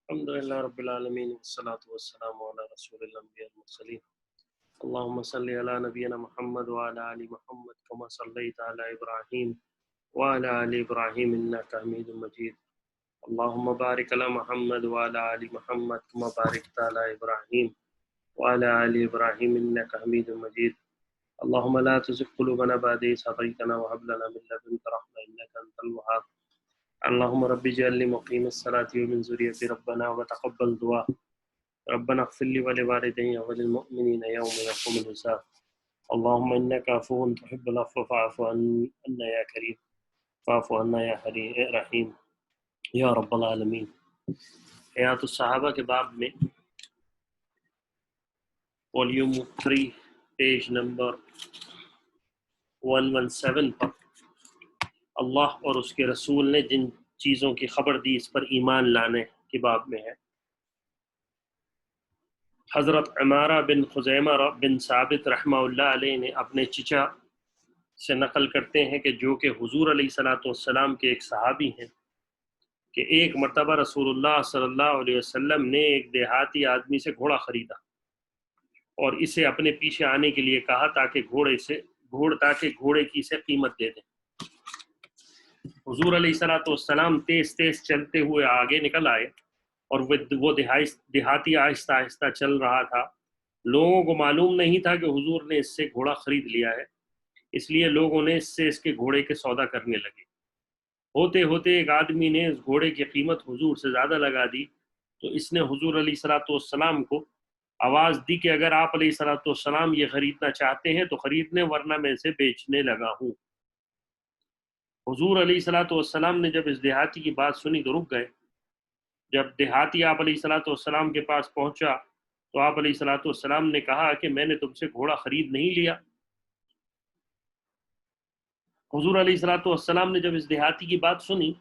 الحمدللہ رب العالمین والصلاة والسلام علی رسول الانبیاء والمرسلین اللہم صلی علی نبینا محمد وعلی آل محمد کما صلیت علی ابراہیم وعلی آل ابراہیم انکا حمید مجید اللہم بارک علی محمد وعلی آل محمد کما بارکت علی ابراہیم وعلی آل ابراہیم انکا حمید مجید اللہم لا تزغ قلوبنا بعد إذ هديتنا وهب لنا من لدنك رحمة إنك أنت الوهاب اللهم رب اجعلني مقيم الصلاة ومن ذريتي ربنا وتقبل دعاء ربنا اغفر لي ولوالدي وللمؤمنين يوم يقوم الحساب اللهم إنك عفو تحب العفو فاعف عنا يا كريم فاعف عنا يا رحيم یا رب العالمین۔ حیات الصحابہ کے باب میں والیوم 3 پیج نمبر 117 پر اللہ اور اس کے رسول نے جن چیزوں کی خبر دی اس پر ایمان لانے کے باب میں ہے۔ حضرت عمارہ بن خزیمہ بن ثابت رحمہ اللہ علیہ نے اپنے چچا سے نقل کرتے ہیں کہ جو کہ حضور علیہ السلام کے ایک صحابی ہیں کہ ایک مرتبہ رسول اللہ صلی اللہ علیہ وسلم نے ایک دیہاتی آدمی سے گھوڑا خریدا اور اسے اپنے پیچھے آنے کے لیے کہا تاکہ گھوڑے کی اسے قیمت دے دیں۔ حضور علیہ السلام تیز تیز چلتے ہوئے آگے نکل آئے اور وہ دیہاتی آہستہ آہستہ چل رہا تھا۔ لوگوں کو معلوم نہیں تھا کہ حضور نے اس سے گھوڑا خرید لیا ہے، اس لیے لوگوں نے اس کے گھوڑے کے سودا کرنے لگے۔ ہوتے ہوتے ایک آدمی نے اس گھوڑے کی قیمت حضور سے زیادہ لگا دی تو اس نے حضور علیہ السلام کو آواز دی کہ اگر آپ علیہ السلام یہ خریدنا چاہتے ہیں تو خرید لیں ورنہ میں اسے بیچنے لگا ہوں۔ حضور علیہ السلام نے جب اس دیہاتی کی بات سنی تو رک گئے۔ جب دیہاتی آپ علیہ السلام کے پاس پہنچا تو آپ علیہ السلام نے کہا کہ میں نے تم سے گھوڑا خرید نہیں لیا۔ حضور علیہ السلام نے جب اس دیہاتی کی بات سنی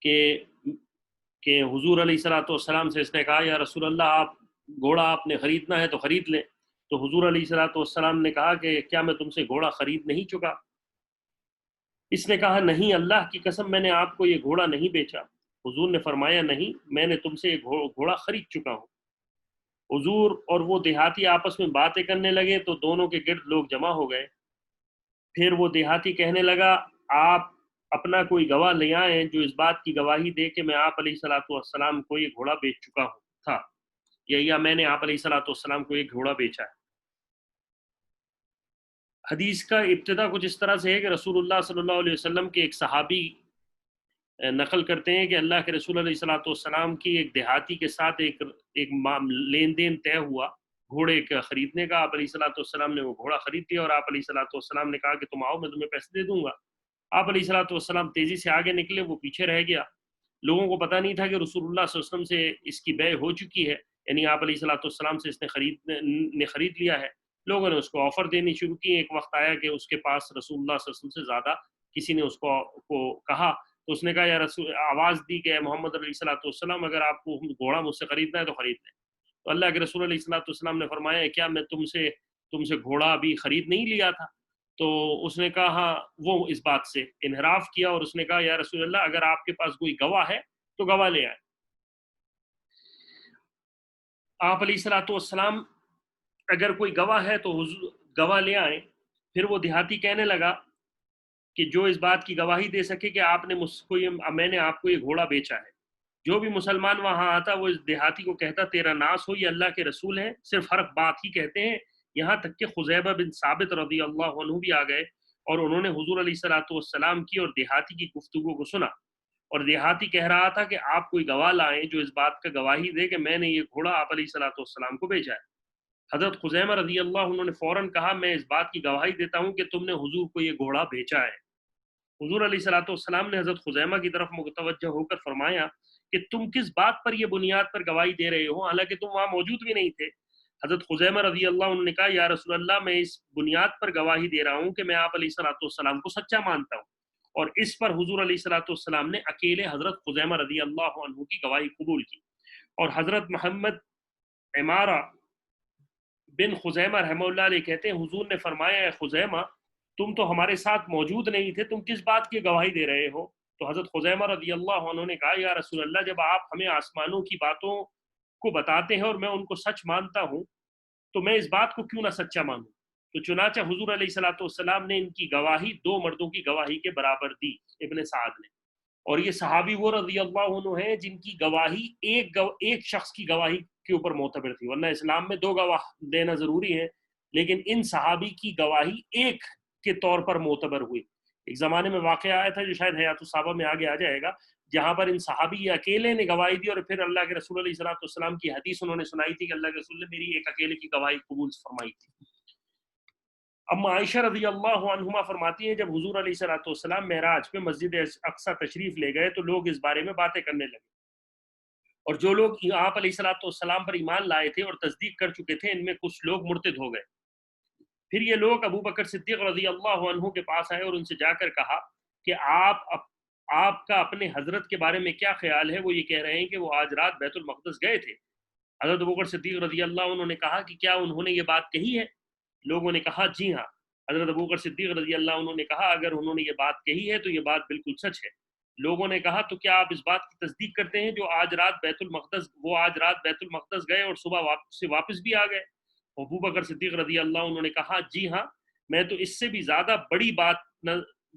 کہ حضور علیہ السلام سے اس نے کہا یا رسول اللہ گھوڑا آپ نے خریدنا ہے تو خرید لیں، تو حضور علیہ السلام نے کہا کہ کیا میں تم سے گھوڑا خرید نہیں چکا؟ اس نے کہا نہیں، اللہ کی قسم میں نے آپ کو یہ گھوڑا نہیں بیچا۔ حضور نے فرمایا نہیں، میں نے تم سے یہ گھوڑا خرید چکا ہوں۔ حضور اور وہ دیہاتی آپس میں باتیں کرنے لگے تو دونوں کے گرد لوگ جمع ہو گئے۔ پھر وہ دیہاتی کہنے لگا آپ اپنا کوئی گواہ لے آئیں جو اس بات کی گواہی دے کہ میں آپ علیہ السلام کو یہ گھوڑا بیچ چکا تھا یا میں نے آپ علیہ السلام کو یہ گھوڑا بیچا ہے۔ حدیث کا ابتدا کچھ اس طرح سے ہے کہ رسول اللہ صلی اللہ علیہ وسلم کے ایک صحابی نقل کرتے ہیں کہ اللہ کے رسول علیہ السلام کی ایک دیہاتی کے ساتھ ایک لین دین طے ہوا گھوڑے کا خریدنے کا۔ آپ علیہ السلام نے وہ گھوڑا خرید لیا اور آپ علیہ السلام نے کہا کہ تم آؤ میں تمہیں پیسے دے دوں گا۔ آپ علیہ السلام تیزی سے آگے نکلے، وہ پیچھے رہ گیا۔ لوگوں کو پتہ نہیں تھا کہ رسول اللہ صلی اللہ علیہ وسلم سے اس کی بیع ہو چکی ہے، یعنی آپ علیہ السلام سے اس نے خرید لیا ہے۔ لوگوں نے اس کو آفر دینی شروع کی۔ ایک وقت آیا کہ اس کے پاس رسول اللہ صلی اللہ علیہ وسلم سے زیادہ کسی نے اس کو کہا تو اس نے کہا یا رسول، آواز دی کہ محمد علیہ السلام اگر آپ کو گھوڑا مجھ سے خریدنا ہے تو خرید لیں۔ تو اللہ کے رسول علیہ السلام نے فرمایا کیا میں تم سے گھوڑا ابھی خرید نہیں لیا تھا؟ تو اس نے کہا ہاں، وہ اس بات سے انحراف کیا اور اس نے کہا یا رسول اللہ اگر آپ کے پاس کوئی گواہ ہے تو گواہ لے آئے۔ آپ علیہ السلام اگر کوئی گواہ ہے تو گواہ لے آئیں۔ پھر وہ دیہاتی کہنے لگا کہ جو اس بات کی گواہی دے سکے کہ میں نے آپ کو یہ گھوڑا بیچا ہے۔ جو بھی مسلمان وہاں آتا وہ اس دیہاتی کو کہتا تیرا ناس ہو، یہ اللہ کے رسول ہیں، صرف حرف بات ہی کہتے ہیں۔ یہاں تک کہ خزیبہ بن ثابت رضی اللہ عنہ بھی آ گئے اور انہوں نے حضور علیہ السلام کی اور دیہاتی کی گفتگو کو سنا، اور دیہاتی کہہ رہا تھا کہ آپ کوئی گواہ لائیں جو اس بات کا گواہی دے کہ میں نے یہ گھوڑا آپ علیہ السلام کو بیچا ہے۔ حضرت خزیمہ رضی اللہ عنہ نے فوراً کہا میں اس بات کی گواہی دیتا ہوں کہ تم نے حضور کو یہ گھوڑا بیچا ہے۔ حضور علیہ السلام نے حضرت خزیمہ کی طرف متوجہ ہو کر فرمایا کہ تم کس بات پر یہ بنیاد پر گواہی دے رہے ہو، حالانکہ تم وہاں موجود بھی نہیں تھے؟ حضرت خزیمہ رضی اللہ عنہ نے کہا یا رسول اللہ میں اس بنیاد پر گواہی دے رہا ہوں کہ میں آپ علیہ السلام کو سچا مانتا ہوں۔ اور اس پر حضور علیہ السلام نے اکیلے حضرت خزیمہ رضی اللہ عنہ کی گواہی قبول کی۔ اور حضرت محمد عمارہ بن خزیمہ رحمہ اللہ علیہ کہتے ہیں حضور نے فرمایا اے خزیمہ تم تو ہمارے ساتھ موجود نہیں تھے، تم کس بات کی گواہی دے رہے ہو؟ تو حضرت خزیمہ رضی اللہ عنہ نے کہا یا رسول اللہ جب آپ ہمیں آسمانوں کی باتوں کو بتاتے ہیں اور میں ان کو سچ مانتا ہوں تو میں اس بات کو کیوں نہ سچا مانوں؟ تو چنانچہ حضور علیہ الصلوۃ والسلام نے ان کی گواہی 2 مردوں کی گواہی کے برابر دی، ابن سعد نے. اور یہ صحابی وہ رضی اللہ عنہ ہیں جن کی گواہی ایک شخص کی گواہی کے اوپر معتبر تھی، ورنہ اسلام میں 2 گواہ دینا ضروری ہے، لیکن ان صحابی کی گواہی ایک کے طور پر معتبر ہوئی. ایک زمانے میں واقعہ آیا تھا جو شاید حیات الصحابہ میں آگے آ جائے گا، جہاں پر ان صحابی اکیلے نے گواہی دی اور پھر اللہ کے رسول علیہ الصلوۃ والسلام کی حدیث انہوں نے سنائی تھی کہ اللہ کے رسول نے میری ایک اکیلے کی گواہی قبول فرمائی تھی. اما عائشہ رضی اللہ عنہما فرماتی ہیں جب حضور علیہ الصلوۃ والسلام معراج پہ مسجد اقصی تشریف لے گئے تو لوگ اس بارے میں باتیں کرنے لگے، اور جو لوگ آپ علیہ الصلوۃ والسلام پر ایمان لائے تھے اور تصدیق کر چکے تھے ان میں کچھ لوگ مرتد ہو گئے. پھر یہ لوگ ابو بکر صدیق رضی اللہ عنہ کے پاس آئے اور ان سے جا کر کہا کہ آپ کا اپنے حضرت کے بارے میں کیا خیال ہے؟ وہ یہ کہہ رہے ہیں کہ وہ آج رات بیت المقدس گئے تھے. حضرت ابو بکر صدیق رضی اللہ عنہ نے کہا کہ کیا انہوں نے یہ بات کہی ہے؟ لوگوں نے کہا جی ہاں. حضرت ابو بکر صدیق رضی اللہ عنہ نے کہا اگر انہوں نے یہ بات کہی ہے تو یہ بات بالکل سچ ہے. لوگوں نے کہا تو کیا آپ اس بات کی تصدیق کرتے ہیں جو آج رات بیت المقدس گئے اور صبح سے واپس بھی آ گئے؟ ابو بکر صدیق رضی اللہ عنہ نے کہا جی ہاں، میں تو اس سے بھی زیادہ بڑی بات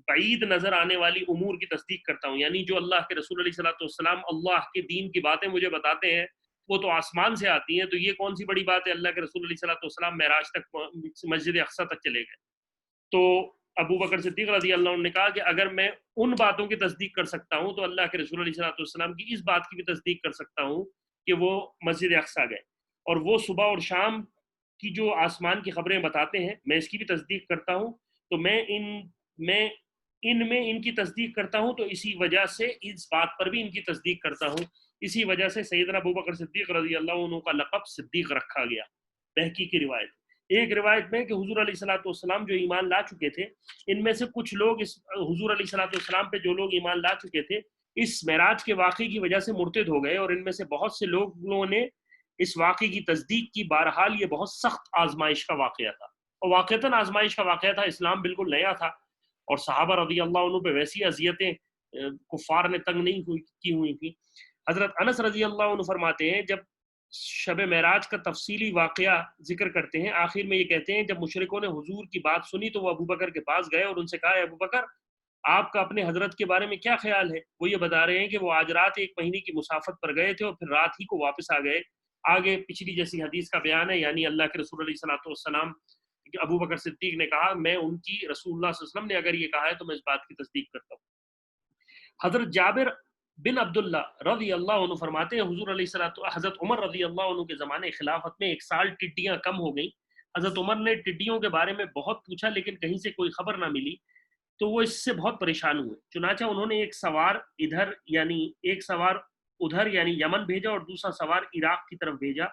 بعید نظر آنے والی امور کی تصدیق کرتا ہوں، یعنی جو اللہ کے رسول علیہ الصلوۃ والسلام اللہ کے دین کی باتیں مجھے بتاتے ہیں وہ تو آسمان سے آتی ہیں، تو یہ کون سی بڑی بات ہے؟ اللہ کے رسول علیہ الصلوۃ والسلام معراج تک مسجد اقصی تک چلے گئے. تو ابو بکر صدیق رضی اللہ عنہ نے کہا کہ اگر میں ان باتوں کی تصدیق کر سکتا ہوں تو اللہ کے رسول علیہ الصلوۃ والسلام کی اس بات کی بھی تصدیق کر سکتا ہوں کہ وہ مسجد اقصی گئے، اور وہ صبح اور شام کی جو آسمان کی خبریں بتاتے ہیں میں اس کی بھی تصدیق کرتا ہوں. تو میں ان کی تصدیق کرتا ہوں، تو اسی وجہ سے اس بات پر بھی ان کی تصدیق کرتا ہوں. اسی وجہ سے سیدنا ابو بکر صدیق رضی اللہ عنہ کا لقب صدیق رکھا گیا. بہقی کی روایت. ایک روایت میں کہ حضور علیہ الصلوۃ والسلام جو ایمان لا چکے تھے ان میں سے کچھ لوگ اس حضور علیہ الصلوۃ والسلام پہ جو لوگ ایمان لا چکے تھے اس معراج کے واقعے کی وجہ سے مرتد ہو گئے، اور ان میں سے بہت سے لوگوں نے اس واقعے کی تصدیق کی. بہرحال یہ بہت سخت آزمائش کا واقعہ تھا، اور واقعتاً آزمائش کا واقعہ تھا. اسلام بالکل نیا تھا اور صحابہ رضی اللہ عنہ پہ ویسی اذیتیں کفار نے تنگ نہیں کی ہوئی تھی. حضرت انس رضی اللہ عنہ فرماتے ہیں جب شب معراج کا تفصیلی واقعہ ذکر کرتے ہیں آخر میں یہ کہتے ہیں جب مشرکوں نے حضور کی بات سنی تو وہ ابو بکر کے پاس گئے اور ان سے کہا ابو بکر آپ کا اپنے حضرت کے بارے میں کیا خیال ہے؟ وہ یہ بتا رہے ہیں کہ وہ آج رات 1 مہینے کی مسافت پر گئے تھے اور پھر رات ہی کو واپس آ گئے. آگے پچھلی جیسی حدیث کا بیان ہے، یعنی اللہ کے رسول علیہ الصلوۃ والسلام ابو بکر صدیق نے کہا میں ان کی رسول اللہ صلی اللہ علیہ وسلم نے اگر یہ کہا ہے تو میں اس بات کی تصدیق کرتا ہوں. حضرت جابر بن عبداللہ رضی اللہ عنہ فرماتے ہیں حضرت عمر رضی اللہ عنہ کے زمانے خلافت میں 1 سال ٹڈیاں کم ہو گئیں. حضرت عمر نے ٹڈیوں کے بارے میں بہت پوچھا لیکن کہیں سے کوئی خبر نہ ملی، تو وہ اس سے بہت پریشان ہوئے. چنانچہ انہوں نے ایک سوار ادھر یعنی یمن بھیجا اور دوسرا سوار عراق کی طرف بھیجا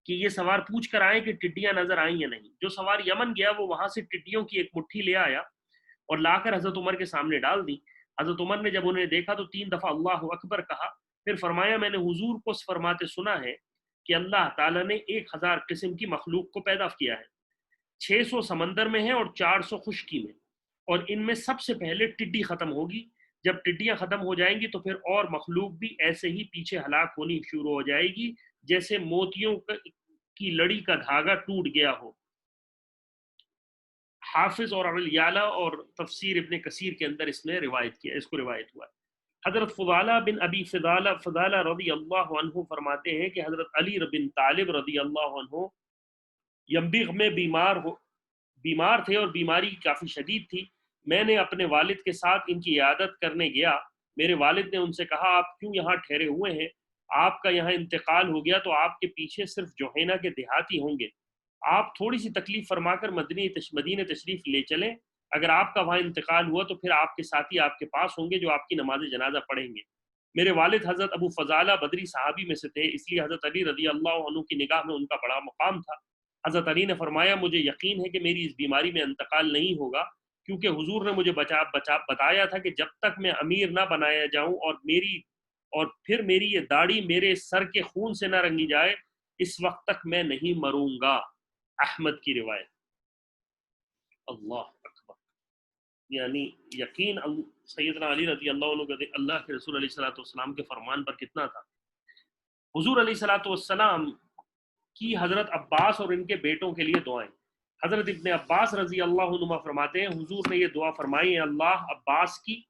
کہ یہ سوار پوچھ کر آئے کہ ٹڈیاں نظر آئیں یا نہیں. جو سوار یمن گیا وہ وہاں سے ٹڈیوں کی ایک مٹھی لے آیا اور لا کر حضرت عمر کے سامنے ڈال دی. حضرت عمر نے جب انہیں دیکھا تو 3 دفعہ اللہ اکبر کہا، پھر فرمایا میں نے حضور کو فرماتے سنا ہے کہ اللہ تعالیٰ نے 1000 قسم کی مخلوق کو پیدا کیا ہے، 600 سمندر میں ہے اور 400 خشکی میں، اور ان میں سب سے پہلے ٹڈی ختم ہوگی. جب ٹڈیاں ختم ہو جائیں گی تو پھر اور مخلوق بھی ایسے ہی پیچھے ہلاک ہونی شروع ہو جائے گی جیسے موتیوں کی لڑی کا دھاگا ٹوٹ گیا ہو. حافظ اور علیالہ اور تفسیر ابن کثیر کے اندر اس کو روایت ہوا ہے. حضرت فضالہ بن ابی فضالہ رضی اللہ عنہ فرماتے ہیں کہ حضرت علی بن طالب رضی اللہ عنہ ینبغ میں بیمار تھے اور بیماری کافی شدید تھی. میں نے اپنے والد کے ساتھ ان کی عیادت کرنے گیا. میرے والد نے ان سے کہا آپ کیوں یہاں ٹھہرے ہوئے ہیں؟ آپ کا یہاں انتقال ہو گیا تو آپ کے پیچھے صرف جوہینہ کے دیہاتی ہوں گے. آپ تھوڑی سی تکلیف فرما کر مدینے تشریف لے چلیں. اگر آپ کا وہاں انتقال ہوا تو پھر آپ کے ساتھی آپ کے پاس ہوں گے جو آپ کی نماز جنازہ پڑھیں گے. میرے والد حضرت ابو فضالہ بدری صحابی میں سے تھے، اس لیے حضرت علی رضی اللہ عنہ کی نگاہ میں ان کا بڑا مقام تھا. حضرت علی نے فرمایا مجھے یقین ہے کہ میری اس بیماری میں انتقال نہیں ہوگا، کیونکہ حضور نے مجھے بتایا تھا کہ جب تک میں امیر نہ بنایا جاؤں اور پھر میری یہ داڑھی میرے سر کے خون سے نہ رنگی جائے اس وقت تک میں نہیں مروں گا. احمد کی روایت. اللہ اکبر. یعنی یقین سیدنا علی رضی اللہ عنہ کا اللہ کے رسول علیہ الصلوۃ والسلام کے فرمان پر کتنا تھا. حضور علیہ الصلوۃ والسلام کی حضرت عباس اور ان کے بیٹوں کے لیے دعائیں. حضرت ابن عباس رضی اللہ عنہ فرماتے ہیں حضور نے یہ دعا فرمائی ہے اللہ عباس کی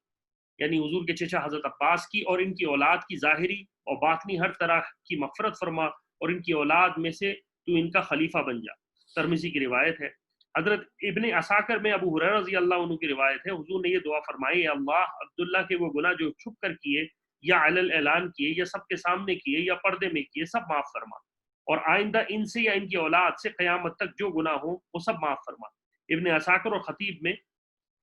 یعنی حضور کے چچا حضرت عباس کی اور ان کی اولاد کی ظاہری اور باطنی ہر طرح کی مغفرت فرما اور ان کی اولاد میں سے تو ان کا خلیفہ بن جا. ترمذی کی روایت ہے. حضرت ابن عساکر میں ابو ہریرہ رضی اللہ عنہ کی روایت ہے حضور نے یہ دعا فرمائی ہے اللہ عبداللہ کے وہ گناہ جو چھپ کر کیے یا علی اعلان کیے یا سب کے سامنے کیے یا پردے میں کیے سب معاف فرما اور آئندہ ان سے یا ان کی اولاد سے قیامت تک جو گناہ ہوں وہ سب معاف فرما. ابن عساکر اور خطیب میں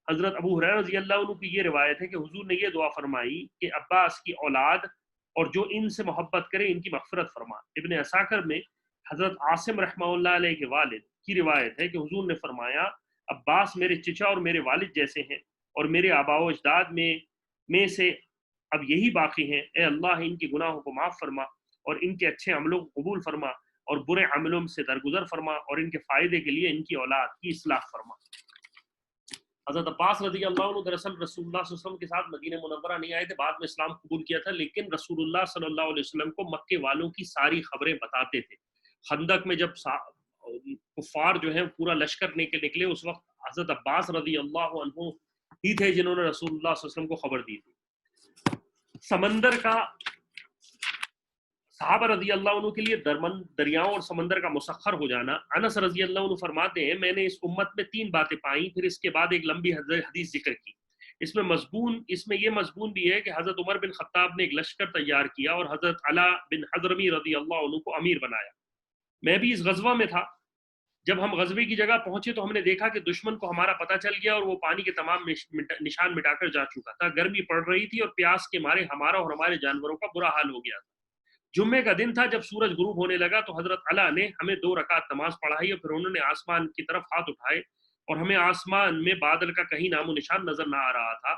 حضرت ابو ہریرہ رضی اللہ عنہ کی یہ روایت ہے کہ حضور نے یہ دعا فرمائی کہ عباس کی اولاد اور جو ان سے محبت کرے ان کی مغفرت فرما. ابن عساکر میں حضرت عاصم رحمہ اللہ علیہ کے والد کی روایت ہے کہ حضور نے فرمایا عباس میرے چچا اور میرے والد جیسے ہیں اور میرے آباء و اجداد میں سے اب یہی باقی ہیں. اے اللہ ان کی گناہوں کو معاف فرما اور ان کے اچھے عملوں کو قبول فرما اور برے عملوں سے درگزر فرما اور ان کے فائدے کے لیے ان کی اولاد کی اصلاح فرما. حضرت عباس رضی اللہ عنہ دراصل رسول اللہ صلی اللہ علیہ وسلم کے ساتھ مدینہ منورہ نہیں آئے تھے, بعد میں اسلام قبول کیا تھا, لیکن رسول اللہ صلی اللہ علیہ وسلم کو مکے والوں کی ساری خبریں بتاتے تھے. خندق میں جب کفار جو ہیں پورا لشکر نکلے اس وقت حضرت عباس رضی اللہ عنہ ہی تھے جنہوں نے رسول اللہ صلی اللہ علیہ وسلم کو خبر دی تھی. سمندر کا صحابہ رضی اللہ عنہ کے لیے دریاؤں اور سمندر کا مسخر ہو جانا. انس رضی اللہ عنہ فرماتے ہیں میں نے اس امت میں 3 باتیں پائیں, پھر اس کے بعد ایک لمبی حدیث ذکر کی. اس میں یہ مضمون بھی ہے کہ حضرت عمر بن خطاب نے ایک لشکر تیار کیا اور حضرت علا بن حضرمی رضی اللہ عنہ کو امیر بنایا. میں بھی اس غزوہ میں تھا. جب ہم غزوے کی جگہ پہنچے تو ہم نے دیکھا کہ دشمن کو ہمارا پتہ چل گیا اور وہ پانی کے تمام نشان مٹا کر جا چکا تھا. گرمی پڑ رہی تھی اور پیاس کے مارے ہمارا اور ہمارے جانوروں کا برا حال ہو گیا تھا. جمعے کا دن تھا. جب سورج غروب ہونے لگا تو حضرت علا نے ہمیں 2 رکعت نماز پڑھائی اور پھر انہوں نے آسمان کی طرف ہاتھ اٹھائے اور ہمیں آسمان میں بادل کا کہیں نام و نشان نظر نہ آ رہا تھا.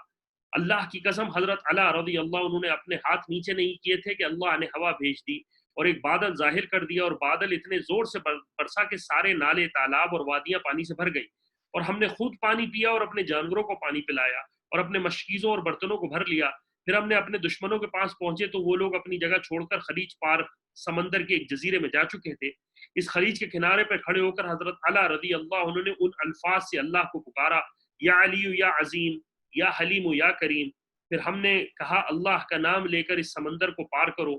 اللہ کی قسم حضرت علا رضی اللہ عنہ نے اپنے ہاتھ نیچے نہیں کیے تھے کہ اللہ نے ہوا بھیج دی اور ایک بادل ظاہر کر دیا اور بادل اتنے زور سے برسا کہ سارے نالے تالاب اور وادیاں پانی سے بھر گئی اور ہم نے خود پانی پیا اور اپنے جانوروں کو پانی پلایا اور اپنے مشکیزوں اور برتنوں کو بھر لیا. پھر ہم نے اپنے دشمنوں کے پاس پہنچے تو وہ لوگ اپنی جگہ چھوڑ کر خلیج پار سمندر کے ایک جزیرے میں جا چکے تھے. اس خلیج کے کنارے پر کھڑے ہو کر حضرت علا رضی اللہ عنہ نے ان الفاظ سے اللہ کو پکارا یا علی یا عظیم یا حلیم یا کریم. پھر ہم نے کہا اللہ کا نام لے کر اس سمندر کو پار کرو.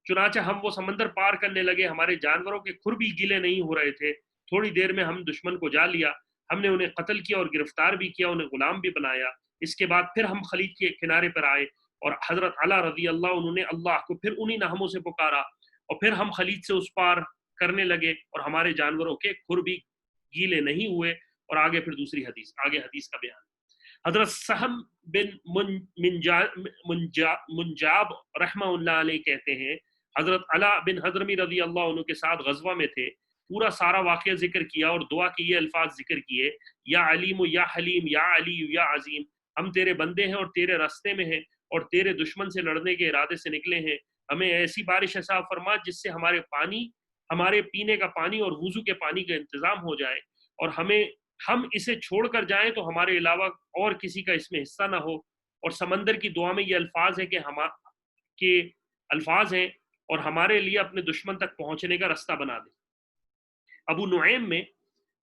چنانچہ ہم وہ سمندر پار کرنے لگے. ہمارے جانوروں کے کھر بھی گیلے نہیں ہو رہے تھے. تھوڑی دیر میں ہم دشمن کو جا لیا. ہم نے انہیں قتل کیا اور گرفتار بھی کیا, انہیں غلام بھی بنایا. اس کے بعد پھر ہم خلیج کے کنارے پر آئے اور حضرت علا رضی اللہ عنہ نے اللہ کو پھر انہی ناموں سے پکارا اور پھر ہم خلیج سے اس پار کرنے لگے اور ہمارے جانوروں کے کھر بھی گیلے نہیں ہوئے. اور آگے پھر دوسری حدیث, آگے حدیث کا بیان. حضرت سہم بن منجاب رحمہ اللہ علیہ کہتے ہیں حضرت علا بن حضرمی رضی اللہ عنہ کے ساتھ غزوہ میں تھے. پورا سارا واقعہ ذکر کیا اور دعا کے یہ الفاظ ذکر کیے یا علیم یا حلیم یا علی یا عظیم. ہم تیرے بندے ہیں اور تیرے راستے میں ہیں اور تیرے دشمن سے لڑنے کے ارادے سے نکلے ہیں. ہمیں ایسی بارش عطا فرما جس سے ہمارے پینے کا پانی اور وضو کے پانی کا انتظام ہو جائے اور ہم اسے چھوڑ کر جائیں تو ہمارے علاوہ اور کسی کا اس میں حصہ نہ ہو. اور سمندر کی دعا میں یہ الفاظ ہیں کہ الفاظ ہیں اور ہمارے لیے اپنے دشمن تک پہنچنے کا راستہ بنا دے. ابو نعیم میں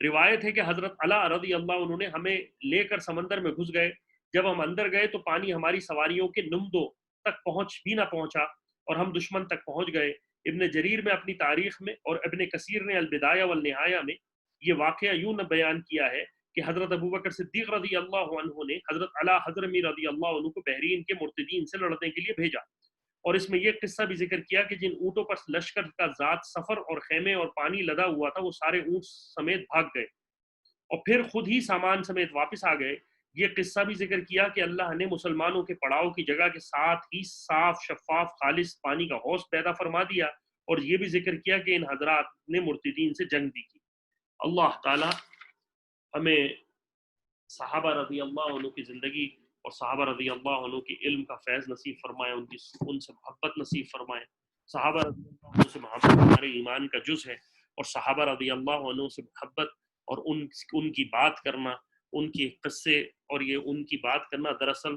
روایت ہے کہ حضرت علا رضی اللہ عنہ نے ہمیں لے کر سمندر میں گھس گئے. جب ہم اندر گئے تو پانی ہماری سواریوں کے نمدوں تک نہ پہنچا اور ہم دشمن تک پہنچ گئے. ابن جریر میں اپنی تاریخ میں اور ابن کثیر نے البدایہ والنہایہ میں یہ واقعہ یوں بیان کیا ہے کہ حضرت ابوبکر صدیق رضی اللہ عنہ نے حضرت علا حضرمی رضی اللہ عنہ کو بحرین کے مرتدین سے لڑنے کے لیے بھیجا اور اس میں یہ قصہ بھی ذکر کیا کہ جن اونٹوں پر لشکر کا ذات سفر اور خیمے اور پانی لدا ہوا تھا وہ سارے اونٹ سمیت بھاگ گئے اور پھر خود ہی سامان سمیت واپس آ گئے. یہ قصہ بھی ذکر کیا کہ اللہ نے مسلمانوں کے پڑاؤ کی جگہ کے ساتھ ہی صاف شفاف خالص پانی کا حوض پیدا فرما دیا اور یہ بھی ذکر کیا کہ ان حضرات نے مرتدین سے جنگ بھی کی. اللہ تعالی ہمیں صحابہ رضی اللہ عنہ کی زندگی اور صحابہ رضی اللہ عنہ کی علم کا فیض نصیب فرمائے, ان سے محبت نصیب فرمائے. صحابہ رضی اللہ عنہ سے محبت ہمارے ایمان کا جز ہے اور صحابہ رضی اللہ عنہ سے محبت اور ان کی بات کرنا ان کے قصے اور یہ ان کی بات کرنا دراصل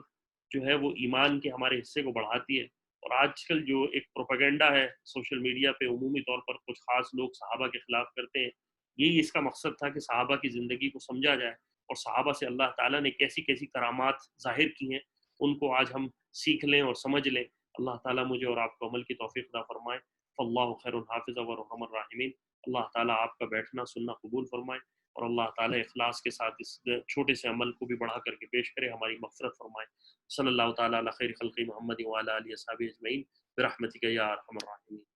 جو ہے وہ ایمان کے ہمارے حصے کو بڑھاتی ہے۔ اور آج کل جو ایک پروپیگنڈا ہے سوشل میڈیا پہ عمومی طور پر کچھ خاص لوگ صحابہ کے خلاف کرتے ہیں، یہی اس کا مقصد تھا کہ صحابہ کی زندگی کو سمجھا جائے اور صحابہ سے اللہ تعالیٰ نے کیسی کیسی کرامات ظاہر کی ہیں ان کو آج ہم سیکھ لیں اور سمجھ لیں۔ اللہ تعالیٰ مجھے اور آپ کو عمل کی توفیق عطا فرمائے۔ فاللہ خیر الحافظ و ارحم الراحمین۔ اللہ تعالیٰ آپ کا بیٹھنا سننا قبول فرمائے اور اللہ تعالیٰ اخلاص کے ساتھ اس چھوٹے سے عمل کو بھی بڑھا کر کے پیش کرے، ہماری مغفرت فرمائے۔ صلی اللہ تعالیٰ علی خیر خلق محمد وعلی آلہ وصحبہ اجمعین برحمتک یا ارحم الراحمین۔